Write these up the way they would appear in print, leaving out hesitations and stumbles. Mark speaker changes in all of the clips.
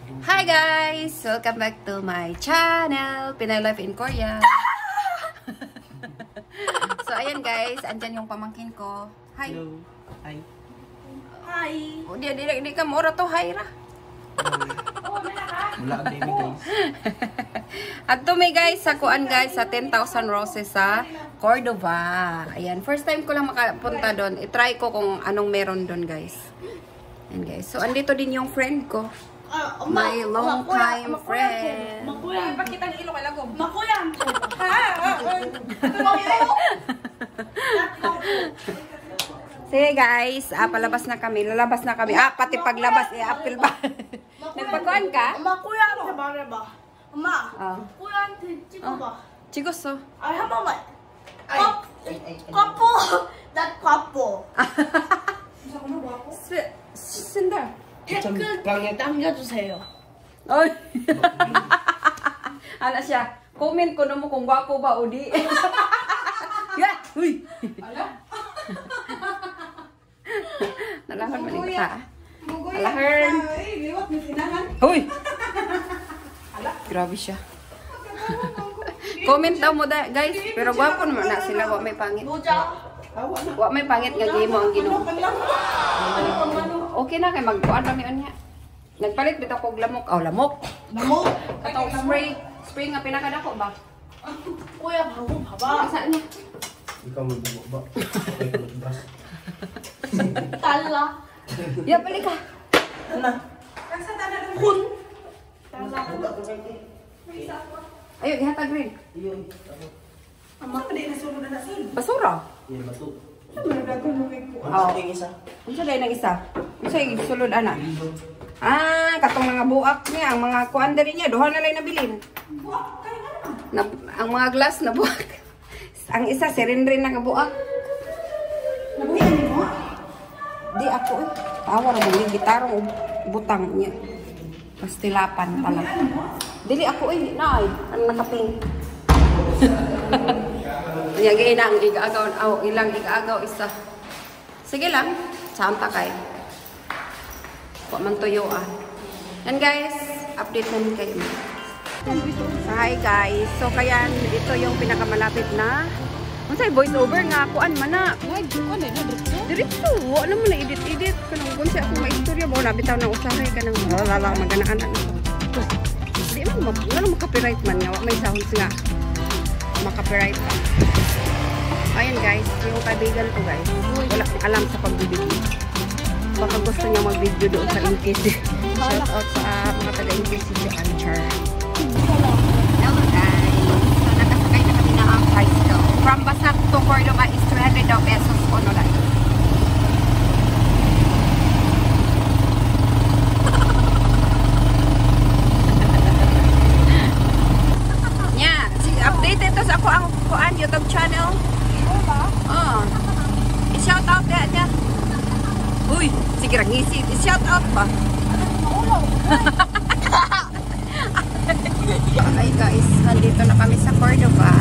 Speaker 1: Hi guys! Welcome back to my channel, Pinay Life in Korea. So ayan guys, andyan yung pamangkin ko. Hi!
Speaker 2: Hello! Hi!
Speaker 1: Hi! O, di ka mura to, hi ra.
Speaker 2: Wala ang baby guys.
Speaker 1: At may guys, sa kuan guys, sa 10,000 Roses sa Cordova. Ayan, first time ko lang makapunta doon. I-try ko kung anong meron doon guys. Ayan guys, so andito din yung friend ko. My long time friend.
Speaker 3: Makuyan.
Speaker 1: Pakita ng ilo kay Lagom.
Speaker 3: Makuyan.
Speaker 1: Sige guys, palabas na kami. Lalabas na kami. Pati paglabas, apil ba? Nagpakuan ka?
Speaker 3: Makuyan sa bare ba? Ma. Makuyan chico ba?
Speaker 1: Chigos,
Speaker 3: Ay, hamama. Kapo. That kapo.
Speaker 1: Sindar.
Speaker 3: 댓글 남겨주세요.
Speaker 1: Oy. Ala siya. Comment ko na mo kung gwapo ba o di. Yeah. Uy. Ala. Nalahon man ka. Alahon. Uy. Ala. Grabe siya. Comment daw mo guys. Pero gwapo naman na sila. Wa may pangit. Wa may pangit nga gimo ang Ginoo. Okay na kay magkuan pa mi unya. Nagpalit bitaw kog lamok. Lamok.
Speaker 3: Lamok.
Speaker 1: Katong spray nga pinakadako ba?
Speaker 3: Kuya, bago baba.
Speaker 1: Asa niya?
Speaker 2: Ikaw magbubo ba? Okay ka magbras.
Speaker 3: Tala.
Speaker 1: Ya balik ka.
Speaker 3: Ano? Kun.
Speaker 1: Ayo gihatag rin.
Speaker 3: Ama pa din nasulod na nasin.
Speaker 1: Basura.
Speaker 2: Yan bato.
Speaker 1: Oh.
Speaker 2: Ang isa.
Speaker 1: Unsa day nang isa? Unsa yung sulod ana? Katong mga buak niya, ang mga kuan diri niya, duha na lang nabilin. Ang mga glass na buak. Ang isa sirinrin na kabuak.
Speaker 3: Nabuyan mo?
Speaker 1: Di ako eh. Tawa ra mo gitarong butang niya. Pastilapan pala. Dili ako eh, naay, ang nakaping. Yang gina ang igaagaw, ilang igaagaw isa. Sige lang, santa kay. Wa man tuyo ah. And guys, update namin kayo. Hi guys. So kaya ito yung pinakamalapit na unsay voice over nga kuan man na. Diretso. Wa na mo na edit kanang kun sa akong maistorya mo nabitaw nang usahay kanang lala magana-ana. Di man copyright man nga wa may sounds nga. Maka-copyright pa. Ayan guys, yung kaibigan ko guys, wala akong alam sa pagbibigay. Baka gusto niya mag-video doon sa NKC. Shout out sa mga taga-NKC si Anchar. Hello guys, so nakasakay na kami na ang tricycle. From Basak to Cordova is 200 daw pesos po no lang. Updated to sa ako ang kuan YouTube channel. I-shout out niya. Uy, sige ra ngisi. I-shout out ba? Ay guys, nandito na kami sa Cordova.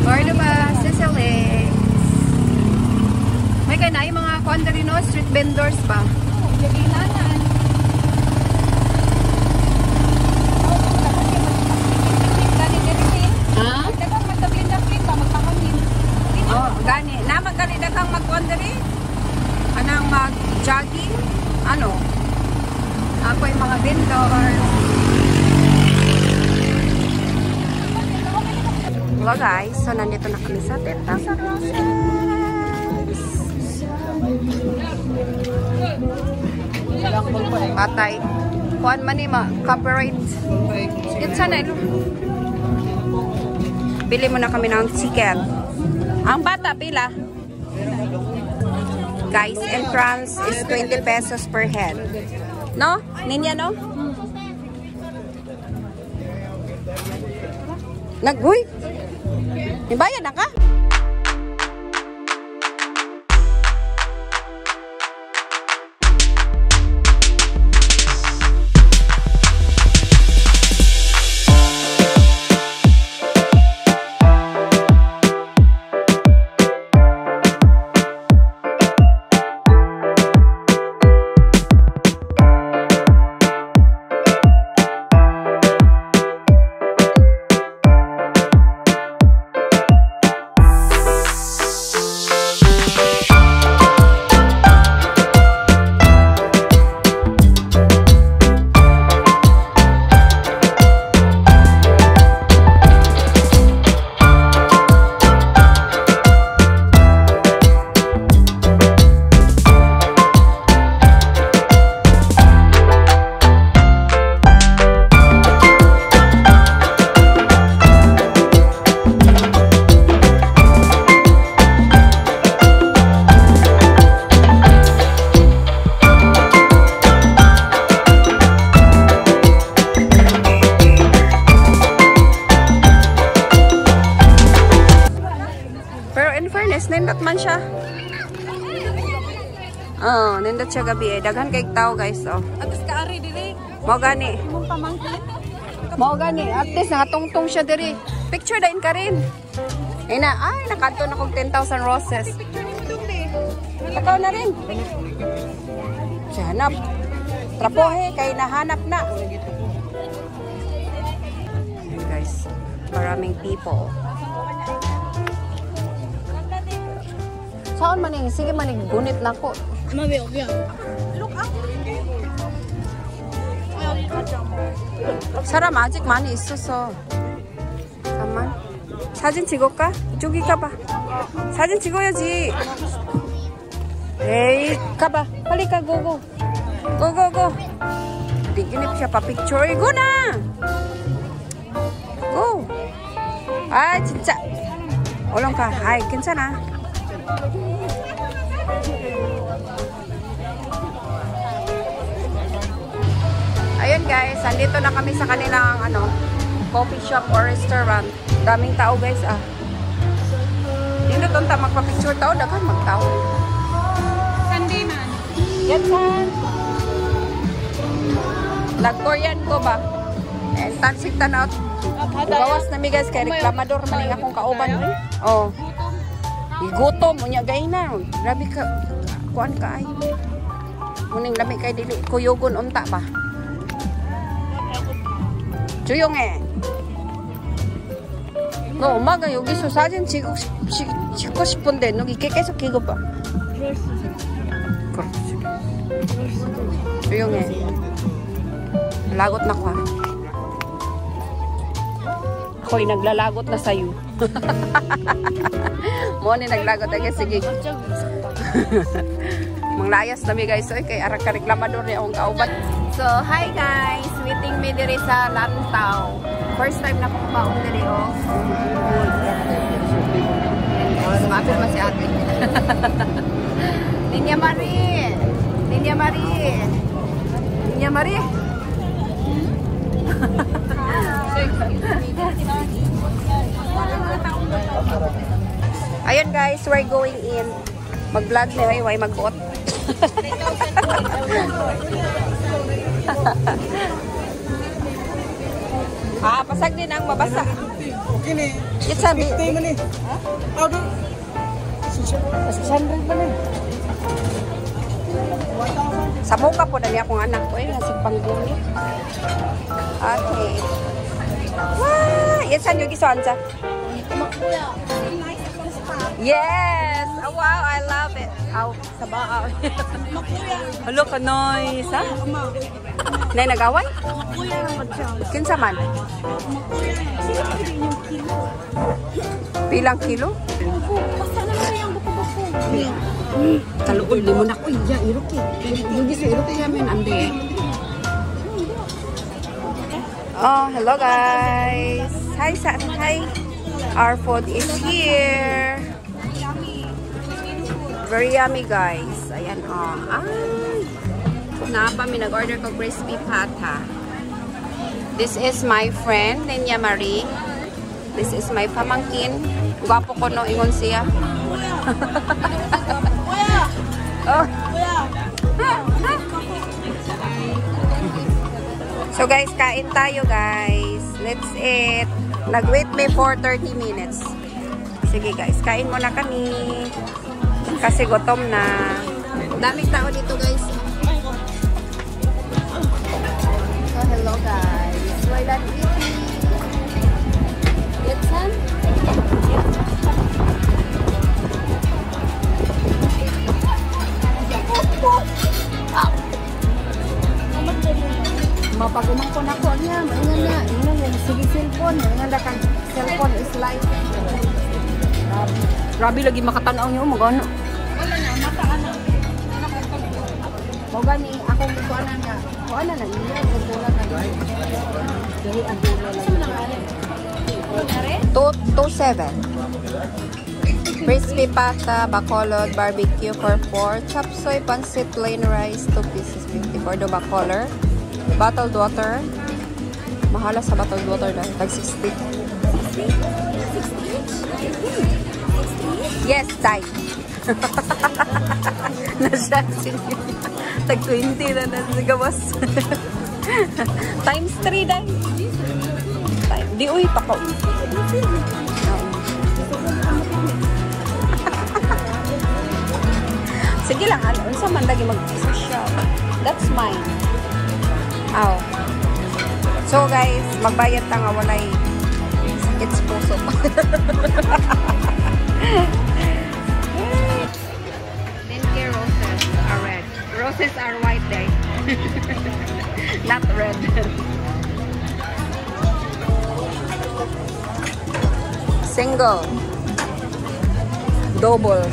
Speaker 1: Cordova, Sicily. May kanay mga kuan diri no, street vendors pa. Gani, naman ganito kang mag-wandering, anang mag-jogging, ano, ako yung mga vendors. Hello guys, so nandito na kami sa 10,000 Roses. Patay. Kuan man ni copyright. It's sana ito. Bili mo na kami ng ticket. Ang bata, pila? Guys, entrance is 20 pesos per head. No? Ninya, no? Nag-uy? Ibayan na ka? Nindot siya gabi eh. Daghan kay tao guys. Oh.
Speaker 3: Atas ka ari diri.
Speaker 1: Mao gani.
Speaker 3: Imong pamangkin.
Speaker 1: Mao gani. At least nakatungtong siya diri. Picture dahin ka rin. Ay nakanto na kong 10,000 roses.
Speaker 3: Picture ni dong di.
Speaker 1: Ikaw na rin. Siya hanap. Trapohe kay nahanap na. Ayan guys. Maraming people. Saan maning? Sige maning gunit na ko.
Speaker 3: Mami, okay. Look up.
Speaker 1: 사람 아직 많이 있어서. 잠깐만. 사진 찍을까? 이쪽이 가봐. 사진 찍어야지. 에이, 가봐. 빨리 가, 고고. 고고고. Diginip siya pa picture. Go na! Go! Ay, 진짜. 얼른 가. 아이, 괜찮아. Ayun guys, andito na kami sa kanilang coffee shop or restaurant. Daming tao guys ah. Dito tunta magpa-picture tao, daghan magtao.
Speaker 3: Sunday man.
Speaker 1: Yan man. Nag-Korean ko ba? And tansik tanaw. Bawas na mi guys kay reklamador maning akong kauban. Oh. Igutom unya gay na. Grabe ka. Kuan ka ay. Muning lami kay dili kuyogon unta ba? 조용해. 너 엄마가 여기서 사진 찍고 싶은데 너 이렇게 계속 이거 봐. 그렇지. 조용해. Lagot na ko ha. Ako'y naglalagot na sa'yo. Mo ni naglagot na sige. Manglayas na mi guys. Oy, kay arak ka reklamador niya akong kauban. So, hi guys! Meeting me diri sa Lantaw. First time na kong baong diri oh. Sumapit pa si ate. Ninya Marie! Ninya Marie! Ninya Marie! Ayun guys, we're going in. Mag-vlog na ay mag-bot. Pasag din ang mabasa.
Speaker 2: Okay ni.
Speaker 1: It sabi.
Speaker 2: Stay man ni. Ha? Doon. 600 man ni.
Speaker 1: Sa muka po na niya akong anak ko. Nasig panggunit. Okay. Wow! Yan saan yung gisonsa? Yes! Oh, wow, I love it. Aw, sabaw. Hello ka, noise, ha? Nay, nag-away? Kinsa man? Pilang kilo? Kaluod, di mo na ko. Iya, iruki. Yung giso, iruki yamin, ande. Oh, hello guys. Hi. Our food is here. Very yummy guys. Ayan oh. Ay. Napa mi nag-order ko crispy pata. This is my friend Ninya Marie. This is my pamangkin. Gwapo ko no ingon siya. Oh. So guys, kain tayo guys. Let's eat. Nag-wait me for 30 minutes. Sige guys, kain muna kami. Kasi gutom na. Daming tao dito guys. So hello guys. We're done eating. Let's have. Mapagumang ko na ko niya. Maingan na. Maingan na. Sige cellphone. Maingan na kang cellphone is life. Grabe lagi makatanaw niyo. Magano.
Speaker 3: Wala na, mataan na.
Speaker 1: Moga ni akong kuanan nga. Kuanan na niya. Kukulan na. Dili ang dulo lang. 2.7. Crispy pata, bacolod, barbecue for 4. Chop suey, pancit, plain rice, 2 pieces. 54 do bacolor. Bottled water. Mahala sa bottled water dahil. Tag 60. 60? 60? Yes, Tay. Nasya senior. Tag 20 na sa gawas. Times 3 dahil. Di uy, pako. Sige lang, unsa man lagi mag-social. That's mine. Aw. So guys, magbayad ta nga walay sakit sa puso. Didn't care roses are red. Roses are white day. Not red. Single. Double.